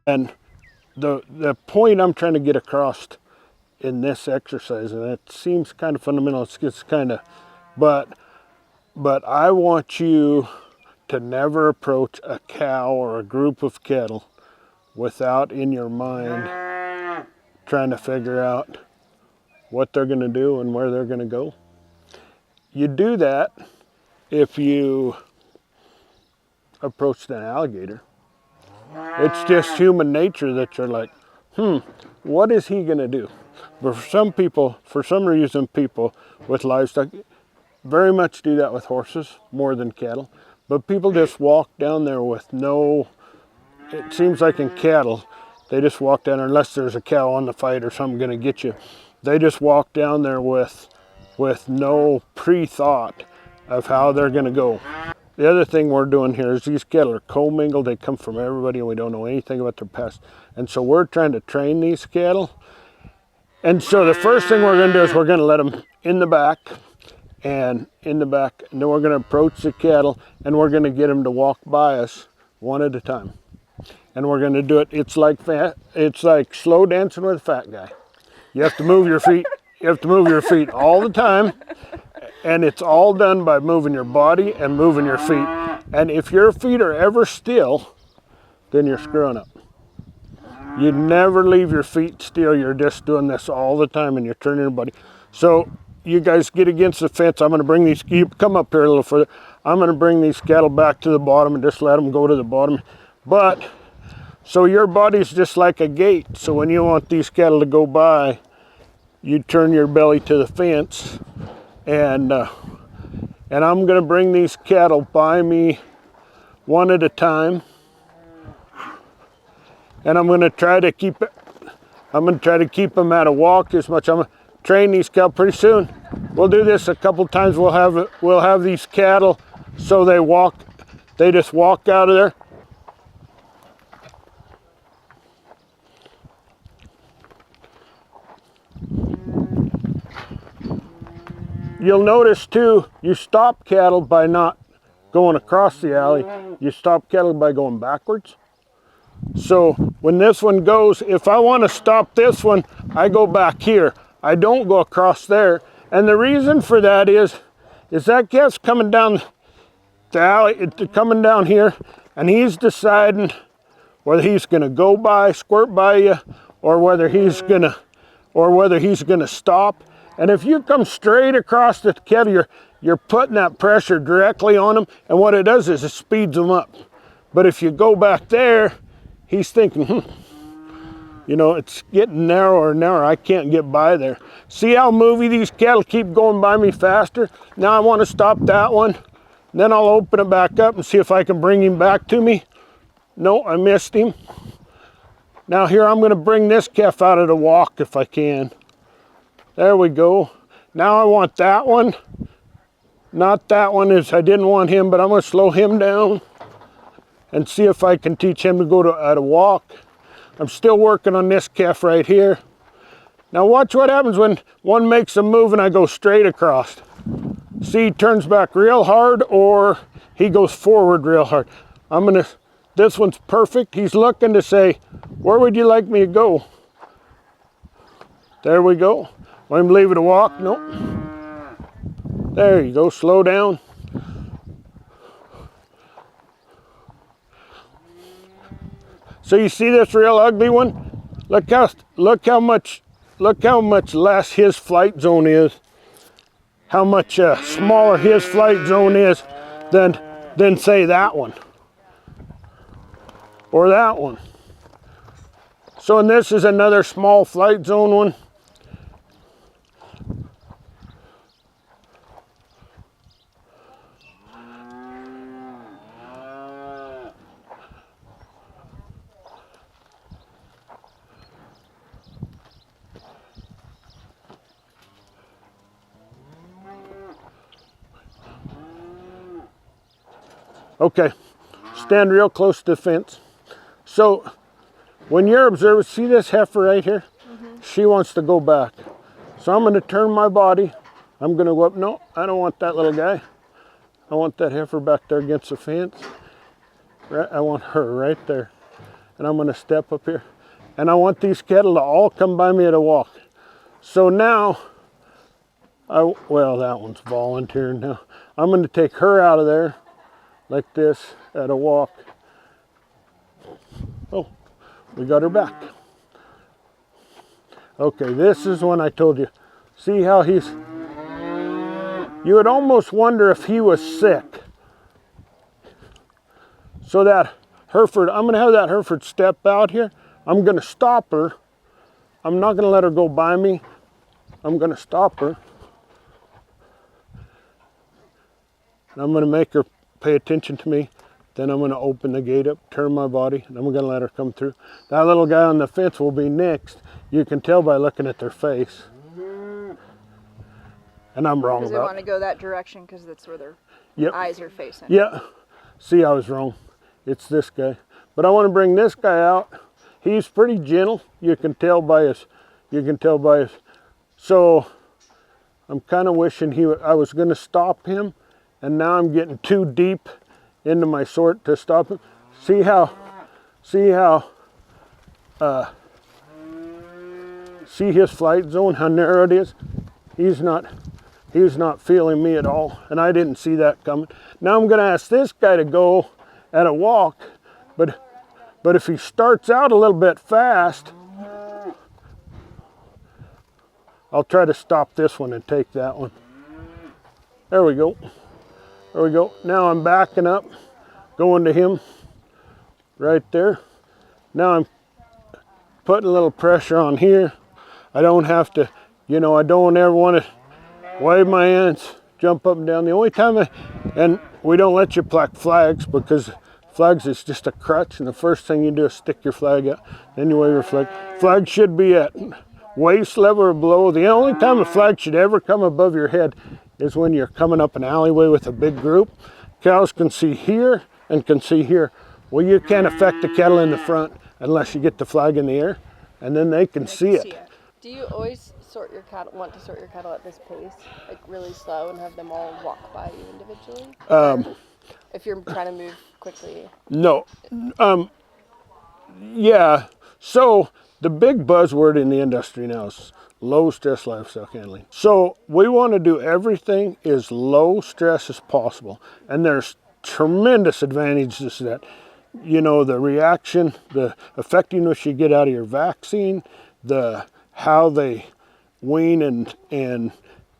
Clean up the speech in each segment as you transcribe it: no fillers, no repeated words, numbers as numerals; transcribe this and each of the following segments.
And the point I'm trying to get across in this exercise, and it seems kind of fundamental, it's kind of, but I want you to never approach a cow or a group of cattle without in your mind trying to figure out what they're going to do and where they're going to go. You do that if you approached an alligator. It's just human nature that you're like, what is he going to do? But for some people, for some reason, people with livestock very much do that with horses more than cattle. But people just walk down there with no, it seems like in cattle, they just walk down there, unless there's a cow on the fight or something going to get you. They just walk down there with no pre-thought of how they're going to go. The other thing we're doing here is these cattle are commingled. They come from everybody and we don't know anything about their past. And so we're trying to train these cattle. And so the first thing we're going to do is we're going to let them in the back, and then we're going to approach the cattle and we're going to get them to walk by us one at a time. And we're going to do it, it's like slow dancing with a fat guy. You have to move your feet. You have to move your feet all the time. And it's all done by moving your body and moving your feet. And if your feet are ever still, then you're screwing up. You never leave your feet still. You're just doing this all the time and you're turning your body. So you guys get against the fence. I'm going to bring these, you come up here a little further. I'm going to bring these cattle back to the bottom and just let them go to the bottom. But, so your body's just like a gate. So when you want these cattle to go by, you turn your belly to the fence. And I'm going to bring these cattle by me one at a time. And I'm going to try to keep them at a walk as much. I'm going to train these cattle pretty soon. We'll do this a couple times. We'll have these cattle so they just walk out of there. You'll notice too, you stop cattle by not going across the alley. You stop cattle by going backwards. So when this one goes, if I want to stop this one, I go back here. I don't go across there. And the reason for that is that calf's coming down the alley, it's coming down here, and he's deciding whether he's going to go by, squirt by you, or whether he's going to stop. And if you come straight across the cattle, you're putting that pressure directly on them, and what it does is it speeds them up. But if you go back there, he's thinking, you know, it's getting narrower and narrower. I can't get by there. See how movie these cattle keep going by me faster? Now I want to stop that one. Then I'll open it back up and see if I can bring him back to me. No, I missed him. Now here I'm going to bring this calf out of the walk if I can. There we go. Now I want that one. Not that one, as I didn't want him, but I'm going to slow him down and see if I can teach him to go at a walk. I'm still working on this calf right here. Now watch what happens when one makes a move and I go straight across. See, he turns back real hard or he goes forward real hard. This one's perfect. He's looking to say, where would you like me to go? There we go. Want him to leave it a walk? Nope. There you go, slow down. So you see this real ugly one? Look how much less his flight zone is. How much smaller his flight zone is than say that one. Or that one. So and this is another small flight zone one. Okay, stand real close to the fence. So when you're observing, see this heifer right here? Mm-hmm. She wants to go back. So I'm going to turn my body. I'm going to go up. No, I don't want that little guy. I want that heifer back there against the fence. Right, I want her right there. and I'm going to step up here. And I want these cattle to all come by me at a walk. So now, well, that one's volunteering now. I'm going to take her out of there like this at a walk. Oh, we got her back. Okay, this is when I told you. See how he's, you would almost wonder if he was sick. So that Hereford, I'm gonna have that Hereford step out here. I'm gonna stop her. I'm not gonna let her go by me. I'm gonna stop her. And I'm gonna make her pay attention to me. Then I'm gonna open the gate up, turn my body, and I'm gonna let her come through. That little guy on the fence will be next. You can tell by looking at their face. And I'm wrong about it. Because they want to go that direction because that's where their eyes are facing. Yeah. See, I was wrong. It's this guy. But I want to bring this guy out. He's pretty gentle. You can tell by his, so I'm kind of wishing I was going to stop him. And now I'm getting too deep into my sort to stop him. See his flight zone, how narrow it is? He's not feeling me at all, and I didn't see that coming. Now I'm going to ask this guy to go at a walk, but if he starts out a little bit fast, I'll try to stop this one and take that one. There we go. There we go. Now I'm backing up, going to him right there. Now I'm putting a little pressure on here. I don't have to, I don't ever want to wave my hands, jump up and down. The only time and we don't let you pluck flags because flags is just a crutch, and the first thing you do is stick your flag out, then you wave your flag. Flag should be at waist level or below. The only time a flag should ever come above your head is when you're coming up an alleyway with a big group. Cows can see here and can see here. Well, you can't affect the cattle in the front unless you get the flag in the air, and then they can see it. Do you always want to sort your cattle at this pace, like really slow, and have them all walk by you individually? If you're trying to move quickly? No. Yeah. So the big buzzword in the industry now is low stress livestock handling. So we want to do everything as low stress as possible, and there's tremendous advantages to that. The reaction, the effectiveness you get out of your vaccine, how they wean and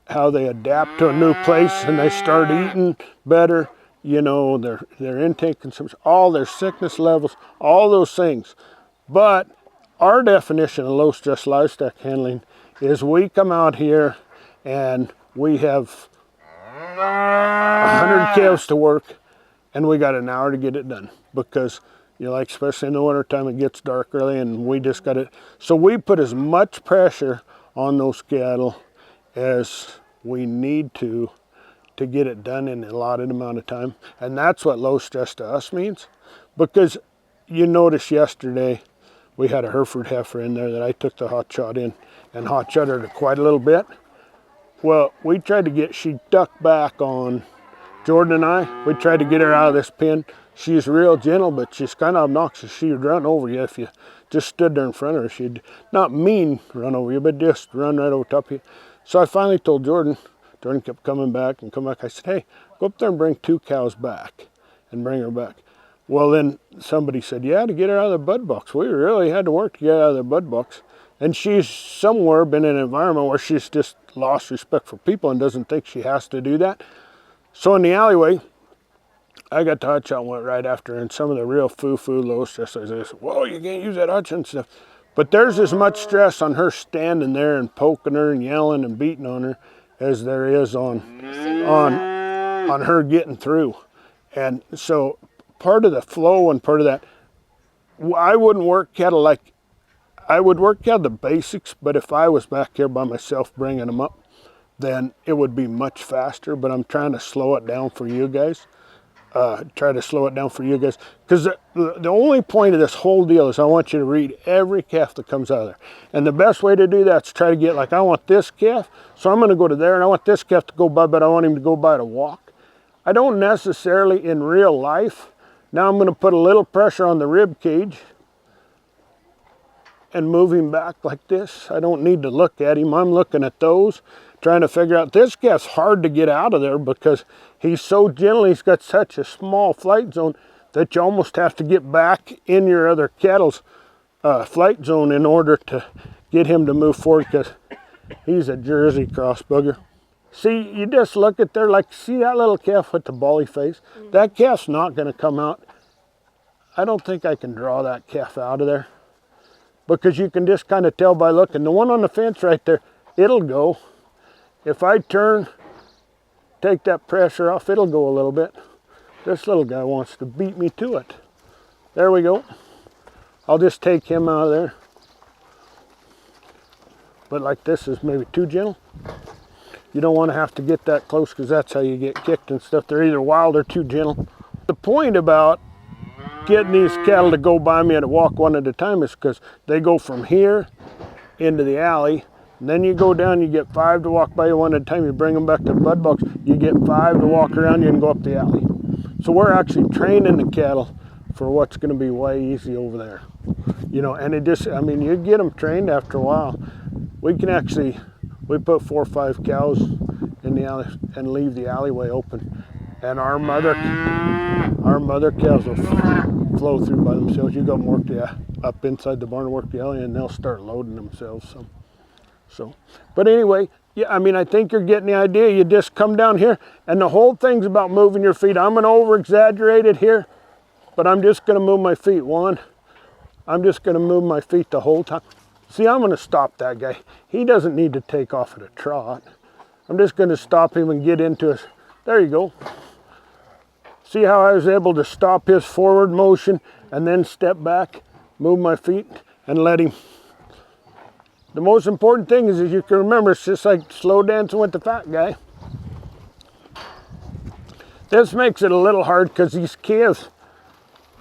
how they adapt to a new place and they start eating better, their intake consumption, all their sickness levels, all those things. But our definition of low stress livestock handling is we come out here and we have 100 calves to work and we got an hour to get it done because especially in the wintertime, it gets dark early and we just got it. So we put as much pressure on those cattle as we need to get it done in a allotted amount of time. And that's what low stress to us means. Because you noticed yesterday, we had a Hereford heifer in there that I took the hot shot in and hot shot her quite a little bit. Well, we tried to she ducked back on Jordan and I. We tried to get her out of this pen. She's real gentle, but she's kind of obnoxious. She would run over you if you just stood there in front of her. She'd not mean run over you, but just run right over top of you. So I finally told Jordan. Jordan kept coming back and coming back. I said, hey, go up there and bring 2 cows back and bring her back. Well, then somebody said, yeah, to get her out of the bud box. We really had to work to get her out of the bud box. And she's somewhere been in an environment where she's just lost respect for people and doesn't think she has to do that. So in the alleyway, I got the hot shot and went right after her, and some of the real foo-foo low stress, I said, whoa, you can't use that hot shot and stuff. But there's as much stress on her standing there and poking her and yelling and beating on her as there is on her getting through. And so part of the flow and part of that, I wouldn't work cattle I would work cattle the basics, but if I was back here by myself bringing them up, then it would be much faster. But I'm trying to slow it down for you guys. Because the only point of this whole deal is I want you to read every calf that comes out of there. And the best way to do that is try to get, I want this calf, so I'm going to go to there, and I want this calf to go by, but I want him to go by to walk. I don't necessarily in real life. Now I'm going to put a little pressure on the rib cage, and move him back like this. I don't need to look at him. I'm looking at those, trying to figure out. This calf's hard to get out of there because he's so gentle. He's got such a small flight zone that you almost have to get back in your other cattle's flight zone in order to get him to move forward, because he's a Jersey cross bugger. See, you just look at there, like, see that little calf with the bally face? That calf's not going to come out. I don't think I can draw that calf out of there, because you can just kind of tell by looking. The one on the fence right there, it'll go. If I turn, take that pressure off, it'll go a little bit. This little guy wants to beat me to it. There we go. I'll just take him out of there. But like this is maybe too gentle. You don't want to have to get that close, because that's how you get kicked and stuff. They're either wild or too gentle. The point about getting these cattle to go by me and walk one at a time is because they go from here into the alley, and then you go down, you get 5 to walk by you one at a time. You bring them back to the bud box, you get 5 to walk around you and go up the alley. So we're actually training the cattle for what's going to be way easy over there. You know, and it just, I mean, you get them trained after a while. We can actually, we put 4 or 5 cows in the alley and leave the alleyway open. And our mother cows will flow through by themselves. You go and work up inside the barn, work the alley, and they'll start loading themselves. So, but anyway, yeah, I mean, I think you're getting the idea. You just come down here, and the whole thing's about moving your feet. I'm going to over-exaggerate it here, but I'm just going to move my feet. I'm just going to move my feet the whole time. See, I'm going to stop that guy. He doesn't need to take off at a trot. I'm just going to stop him and get into his, there you go. See how I was able to stop his forward motion and then step back, move my feet, and let him. The most important thing is you can remember, it's just like slow dancing with the fat guy. This makes it a little hard because these calves,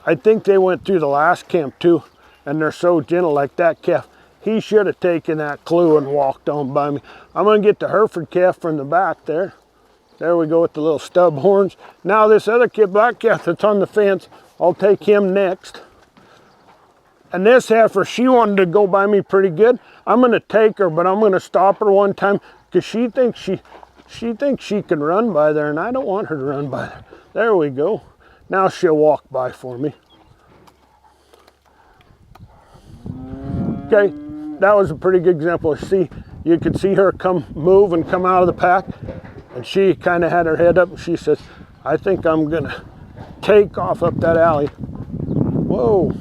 I think they went through the last camp too, and they're so gentle. Like that calf, he should have taken that clue and walked on by me. I'm going to get the Hereford calf from the back there. There we go with the little stub horns. Now this other black calf that's on the fence, I'll take him next. And this heifer, she wanted to go by me pretty good. I'm going to take her, but I'm going to stop her one time because she thinks she can run by there, and I don't want her to run by there. There we go. Now she'll walk by for me. Okay, that was a pretty good example. See, you could see her move and come out of the pack, and she kind of had her head up, and she says, I think I'm going to take off up that alley. Whoa.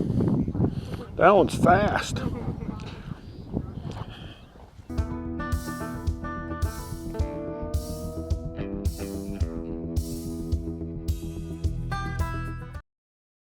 That one's fast.